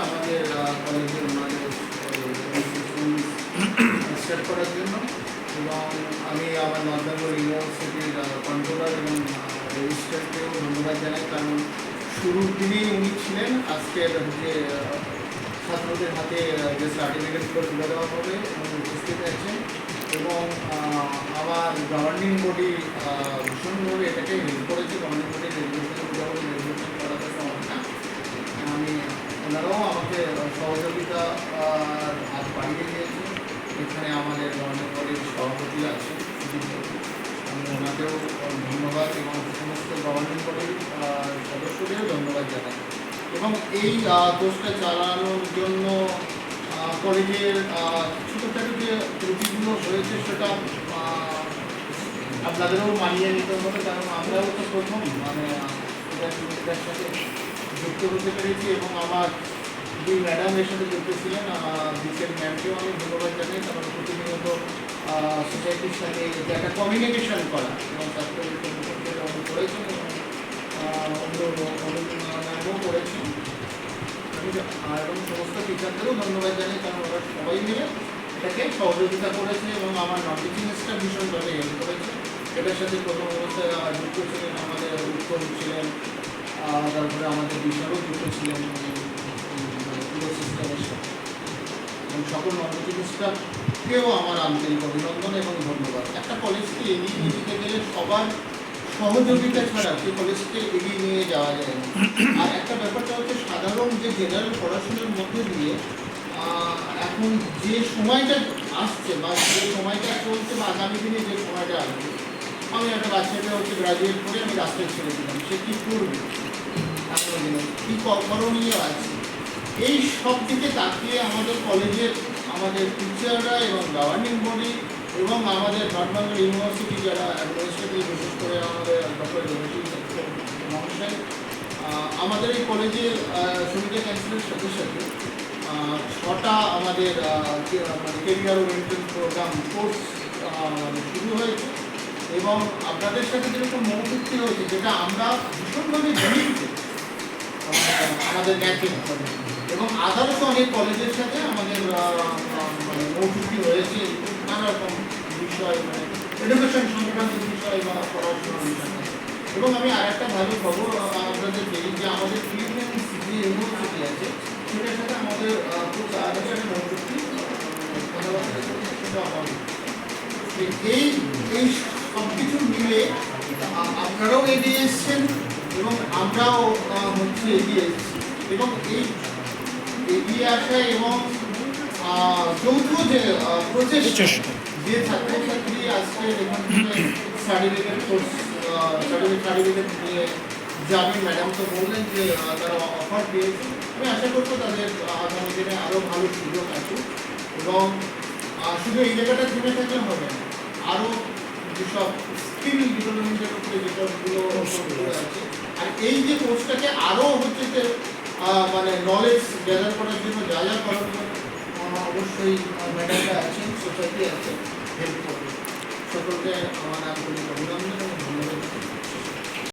আমাদের কলেজে ওনাদের স্টার্ট করার জন্য। এবং আমি আমার নর্থ বেঙ্গল ইউনিভার্সিটির কন্ট্রোলার এবং রেজিস্ট্রারকেও ধন্যবাদ জানাই, কারণ শুরুর দিনেই উনি ছিলেন। আজকের যে ছাত্রদের হাতে যে সার্টিফিকেটগুলো তুলে দেওয়া হবে উনি উপস্থিত আছেন। এবং আমার গভর্নিং বডি ভীষণভাবে এটাকে হেল্প করেছে। গভর্নিং বডির রেজুলেশন করাতে সমস্যা আমি ওনারাও আমাকে সহযোগিতা হাত বাড়িয়ে দিয়েছে। এখানে আমাদের গভর্নিং বডির সভাপতি আছে, আমি ওনাকেও ধন্যবাদ এবং সমস্ত গভর্নিং বডির সদস্যদেরও ধন্যবাদ জানাই। এবং এই কোর্সটা চালানোর জন্য কলেজের ছোটোখাটো যে ত্রুটিগুলো হয়েছে সেটা আপনাদেরও মানিয়ে নিতে হবে, কারণ আমরাও তো প্রথম এটার সাথে যুক্ত হতে পেরেছি। এবং আমার দুই ম্যাডাম এর সাথে যুক্ত ছিলেন, বিশেষ ম্যামকেও আমি ধন্যবাদ জানাই, কারণ প্রতিনিয়ত সোসাইটির সাথে যে একটা কমিউনিকেশন করা এবং ছাত্রদের উনি করেছেন এবং ম্যামও করেছেন। এবং সমস্ত টিচারদেরও ধন্যবাদ জানাই, কারণ ওরা সবাই মিলে এটাকে সহযোগিতা করেছে এবং আমার নন টিচিং স্টাফ ভীষণভাবে হেল্প করেছে। এটার সাথে প্রথম অবস্থায় যুক্ত ছিলেন আমাদের উত্তম ছিলেন, তারপরে আমাদের বিশালও যুক্ত ছিলেন পুরো সিস্টেমের সাথে। এবং সকল নন টিচিং স্টাফকেও আমার আন্তরিক অভিনন্দন এবং ধন্যবাদ। একটা কলেজকে এগিয়ে নিয়ে যেতে গেলে সবার সহযোগিতা ছাড়া যে কলেজকে এগিয়ে নিয়ে যাওয়া যায় না। আর একটা ব্যাপারটা হচ্ছে সাধারণ যে জেনারেল পড়াশোনার মধ্যে দিয়ে এখন যে সময়টা আসছে বা যে সময়টা চলছে বা আগামী দিনে যে সময়টা আসবে, আমি একটা বাচ্চাকে হচ্ছে গ্রাজুয়েট করে আমি রাস্তায় ছেড়ে দিলাম, সে কী করবে, আগামী দিনে কী করণীয় আছে, এই সব দিকে তাকিয়ে আমাদের কলেজের আমাদের টিচাররা এবং গভর্নিং বডি এবং আমাদের নর্থ বেঙ্গল ইউনিভার্সিটি যারা অ্যাডমিনিস্ট্রেটিভ, বিশেষ করে আমাদের ডক্টর মহাশয়, আমাদের এই কলেজের সমিতি কাউন্সিলের সাথে সাথে 6টা আমাদের কেরিয়ার ওরিয়েন্টেড প্রোগ্রাম কোর্স শুরু হয়েছে। এবং আপনাদের সাথে যেরকম মৌচুক্তি হয়েছে, যেটা আমরা ভীষণভাবে জড়িত আমাদের ব্যাংকিং এবং আদারও অনেক কলেজের সাথে আমাদের মৌচুক্তি হয়েছে নানা রকম বিষয়, এডুকেশন সংক্রান্ত বিষয় বা পড়াশোনার বিষয়। এবং আমি আর একটা ভালো খবর আপনাদের দিই যে আমাদের ফিলিপিন্স যে ইউনিভার্সিটি আছে সেটার সাথে আমাদের খুব তাড়াতাড়ি একটা মৌচুক্তি কথাবার্তা সেটা হবে। এই এই সব কিছু মিলে আপনারাও এগিয়ে এসছেন এবং আমরাও হচ্ছে এগিয়ে এসেছি। এবং এই এগিয়ে আসা এবং যৌথ যে প্রচেষ্টা, যে ছাত্রছাত্রী আজকে এখান থেকে সার্টিফিকেট নিয়ে যাবে, ম্যাডাম তো বললেন যে তারা অফার পেয়েছে, আমি আশা করবো তাদের আগামী দিনে আরও ভালো সুযোগ আছে। এবং শুধু এই জায়গাটা থেমে থাকলে হবে না, আরও যেসব স্কিল ডেভেলপমেন্টের উপরে যেসবগুলো আছে, আর এই যে কোর্সটাকে আরও হচ্ছে যে নলেজ গ্যাদার করার জন্য যা যা করার জন্য অবশ্যই ম্যাডামরা আছেন, সোসাইটি আছে, হেল্প করবে। সকলকে আমার আন্তরিক অভিনন্দন এবং ধন্যবাদ।